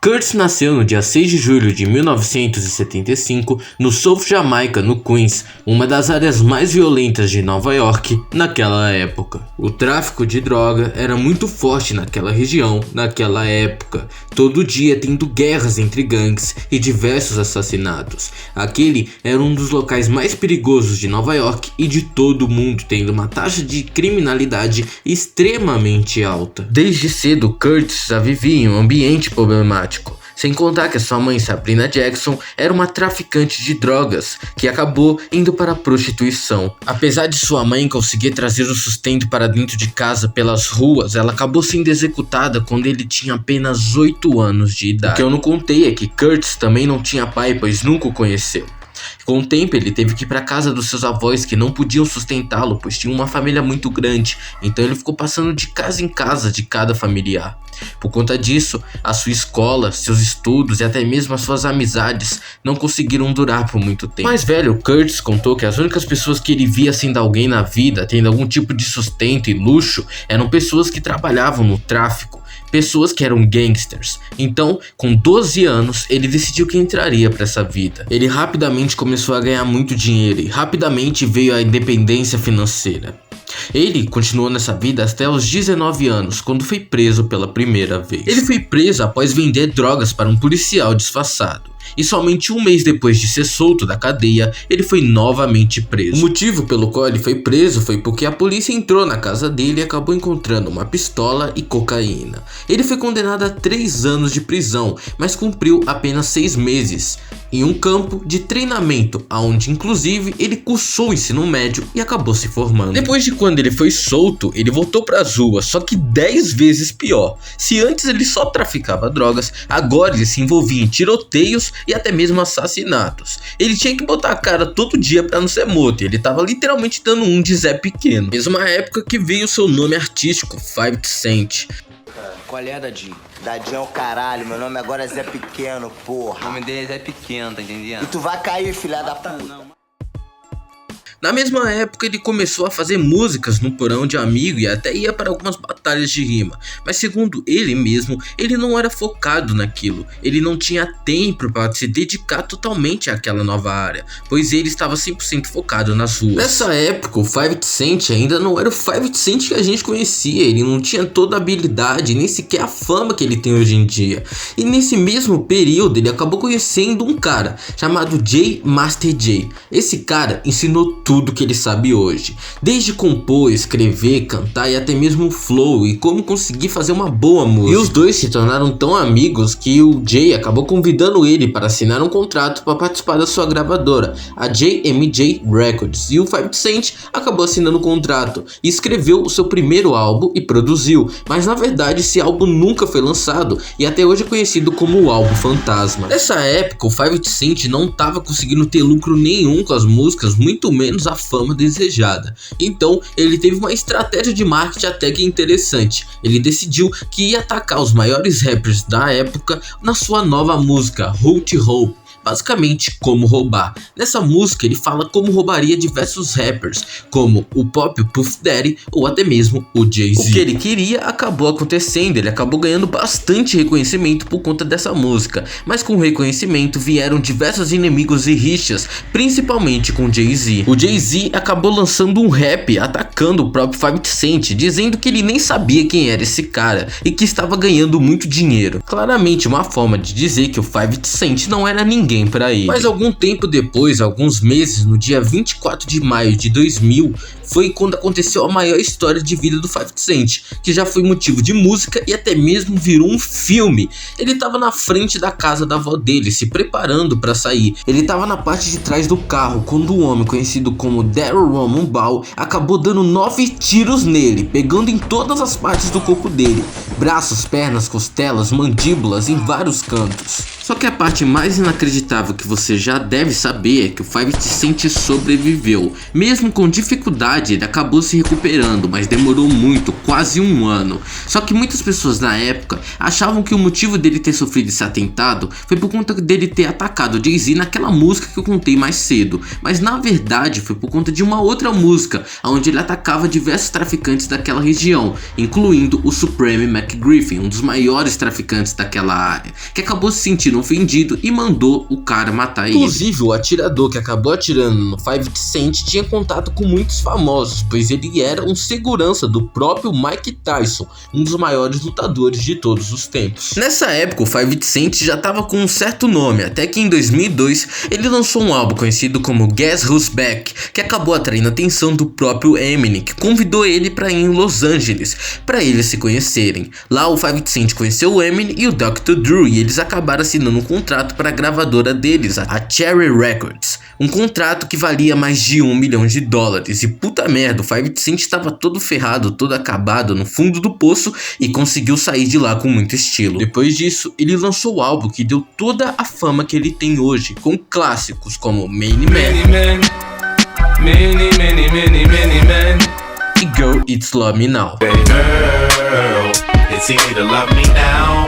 Curtis nasceu no dia 6 de julho de 1975 no South Jamaica, no Queens, uma das áreas mais violentas de Nova York naquela época. O tráfico de droga era muito forte naquela região naquela época, todo dia tendo guerras entre gangues e diversos assassinatos. Aquele era um dos locais mais perigosos de Nova York e de todo o mundo, tendo uma taxa de criminalidade extremamente alta. Desde cedo, Curtis já vivia em um ambiente problemático. Sem contar que sua mãe, Sabrina Jackson, era uma traficante de drogas que acabou indo para a prostituição. Apesar de sua mãe conseguir trazer o sustento para dentro de casa pelas ruas, ela acabou sendo executada quando ele tinha apenas 8 anos de idade. O que eu não contei é que Curtis também não tinha pai, pois nunca o conheceu. Com o tempo ele teve que ir para casa dos seus avós, que não podiam sustentá-lo, pois tinha uma família muito grande, então ele ficou passando de casa em casa de cada familiar. Por conta disso, a sua escola, seus estudos e até mesmo as suas amizades não conseguiram durar por muito tempo. Mais velho, Curtis contou que as únicas pessoas que ele via sendo alguém na vida, tendo algum tipo de sustento e luxo, eram pessoas que trabalhavam no tráfico, pessoas que eram gangsters. Então, com 12 anos, ele decidiu que entraria para essa vida. Ele rapidamente começou a ganhar muito dinheiro e rapidamente veio a independência financeira. Ele continuou nessa vida até os 19 anos, quando foi preso pela primeira vez. Ele foi preso após vender drogas para um policial disfarçado. E somente um mês depois de ser solto da cadeia, ele foi novamente preso. O motivo pelo qual ele foi preso foi porque a polícia entrou na casa dele e acabou encontrando uma pistola e cocaína. Ele foi condenado a 3 anos de prisão, mas cumpriu apenas 6 meses em um campo de treinamento, onde inclusive ele cursou o ensino médio e acabou se formando. Depois de quando ele foi solto, ele voltou para as ruas, só que 10 vezes pior. Se antes ele só traficava drogas, agora ele se envolvia em tiroteios e até mesmo assassinatos. Ele tinha que botar a cara todo dia pra não ser morto, e ele tava literalmente dando um de Zé Pequeno. Mesma época que veio seu nome artístico, 50 Cent. Qual é, Dadinho? Dadinho é o caralho, meu nome agora é Zé Pequeno, porra. O nome dele é Zé Pequeno, tá entendendo? E tu vai cair, filha da puta. Na mesma época ele começou a fazer músicas no porão de amigo e até ia para algumas batalhas de rima, mas segundo ele mesmo, ele não era focado naquilo, ele não tinha tempo para se dedicar totalmente àquela nova área, pois ele estava 100% focado nas ruas. Nessa época o 50 Cent ainda não era o 50 Cent que a gente conhecia, ele não tinha toda a habilidade, nem sequer a fama que ele tem hoje em dia. E nesse mesmo período ele acabou conhecendo um cara chamado J Master Jay. Esse cara ensinou tudo que ele sabe hoje, desde compor, escrever, cantar e até mesmo o flow e como conseguir fazer uma boa música. E os dois se tornaram tão amigos que o Jay acabou convidando ele para assinar um contrato para participar da sua gravadora, a JMJ Records, e o 50 Cent acabou assinando o contrato e escreveu o seu primeiro álbum e produziu, mas na verdade esse álbum nunca foi lançado e até hoje é conhecido como o álbum fantasma. Nessa época o 50 Cent não estava conseguindo ter lucro nenhum com as músicas, muito menos a fama desejada. Então ele teve uma estratégia de marketing até que interessante. Ele decidiu que ia atacar os maiores rappers da época na sua nova música How to Hope, basicamente como roubar. Nessa música ele fala como roubaria diversos rappers, como o Pop Puff Daddy ou até mesmo o Jay-Z. O que ele queria acabou acontecendo, ele acabou ganhando bastante reconhecimento por conta dessa música, mas com o reconhecimento vieram diversos inimigos e rixas, principalmente com Jay-Z. O Jay-Z acabou lançando um rap atacando o próprio 50 Cent, dizendo que ele nem sabia quem era esse cara e que estava ganhando muito dinheiro. Claramente uma forma de dizer que o 50 Cent não era ninguém para ele. Mas algum tempo depois, alguns meses, no dia 24 de maio de 2000, foi quando aconteceu a maior história de vida do 50 Cent, que já foi motivo de música e até mesmo virou um filme. Ele estava na frente da casa da avó dele, se preparando para sair. Ele estava na parte de trás do carro, quando um homem conhecido como Daryl Roman Ball acabou dando 9 tiros nele, pegando em todas as partes do corpo dele, braços, pernas, costelas, mandíbulas, em vários cantos. Só que a parte mais inacreditável que você já deve saber é que o 50 Cent sobreviveu. Mesmo com dificuldade, ele acabou se recuperando, mas demorou muito, quase um ano. Só que muitas pessoas na época achavam que o motivo dele ter sofrido esse atentado foi por conta dele ter atacado Jay-Z naquela música que eu contei mais cedo. Mas na verdade foi por conta de uma outra música, onde ele atacava diversos traficantes daquela região, incluindo o Supreme McGriffin, um dos maiores traficantes daquela área, que acabou se sentindo ofendido e mandou o cara matar ele. Inclusive, o atirador que acabou atirando no 50 Cent tinha contato com muitos famosos, pois ele era um segurança do próprio Mike Tyson, um dos maiores lutadores de todos os tempos. Nessa época, o 50 Cent já estava com um certo nome, até que em 2002 ele lançou um álbum conhecido como Guess Who's Back, que acabou atraindo a atenção do próprio Eminem, que convidou ele para ir em Los Angeles, para eles se conhecerem. Lá o 50 Cent conheceu o Eminem e o Dr. Dre, e eles acabaram assinando um contrato para a gravadora deles, a Cherry Records, um contrato que valia mais de $1 milhão. E puta merda, o 50 Cent estava todo ferrado, todo acabado no fundo do poço e conseguiu sair de lá com muito estilo. Depois disso, ele lançou o álbum que deu toda a fama que ele tem hoje, com clássicos como Many Men e Girl It's Love Me Now. Girl, it's easy to love me now.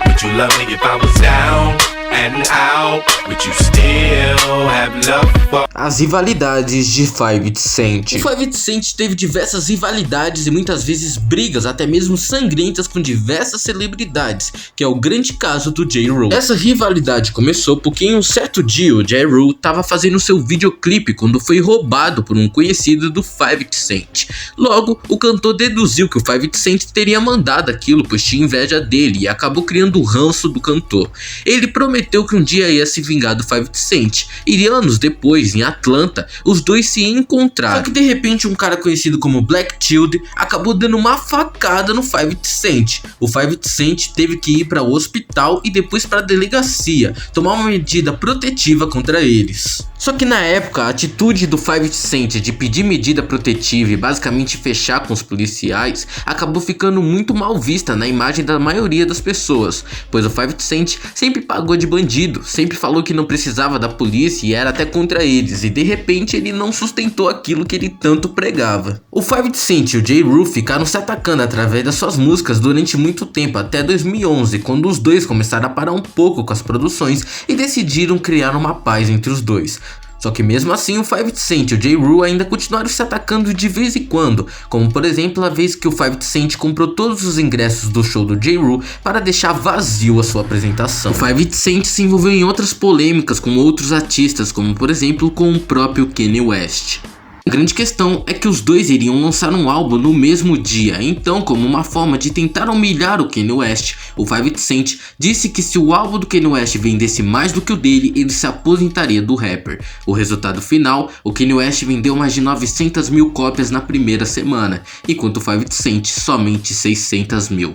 Would you love me if I was down and out? Would you still have love for... As rivalidades de 50 Cent. O 50 Cent teve diversas rivalidades e muitas vezes brigas, até mesmo sangrentas, com diversas celebridades, que é o grande caso do Ja Rule. Essa rivalidade começou porque em um certo dia o Ja Rule estava fazendo seu videoclipe quando foi roubado por um conhecido do 50 Cent. Logo, o cantor deduziu que o 50 Cent teria mandado aquilo, pois tinha inveja dele, e acabou criando o ranço do cantor. Ele prometeu que um dia ia se vingar do 50 Cent, e anos depois, em Atlanta, os dois se encontraram. Só que de repente um cara conhecido como Black Shield acabou dando uma facada no 50 Cent. O 50 Cent teve que ir para o hospital e depois para a delegacia, tomar uma medida protetiva contra eles. Só que na época, a atitude do 50 Cent de pedir medida protetiva e basicamente fechar com os policiais acabou ficando muito mal vista na imagem da maioria das pessoas, pois o 50 Cent sempre pagou de bandido, sempre falou que não precisava da polícia e era até contra eles, e de repente ele não sustentou aquilo que ele tanto pregava. O 50 Cent e o Ja Rule ficaram se atacando através das suas músicas durante muito tempo, até 2011, quando os dois começaram a parar um pouco com as produções e decidiram criar uma paz entre os dois. Só que mesmo assim o 50 Cent e o Ja Rule ainda continuaram se atacando de vez em quando, como por exemplo a vez que o 50 Cent comprou todos os ingressos do show do Ja Rule para deixar vazio a sua apresentação. O 50 Cent se envolveu em outras polêmicas com outros artistas, como por exemplo com o próprio Kanye West. A grande questão é que os dois iriam lançar um álbum no mesmo dia, então como uma forma de tentar humilhar o Kanye West, o 50 Cent disse que se o álbum do Kanye West vendesse mais do que o dele, ele se aposentaria do rapper. O resultado final, o Kanye West vendeu mais de 900 mil cópias na primeira semana, enquanto o 50 Cent somente 600 mil.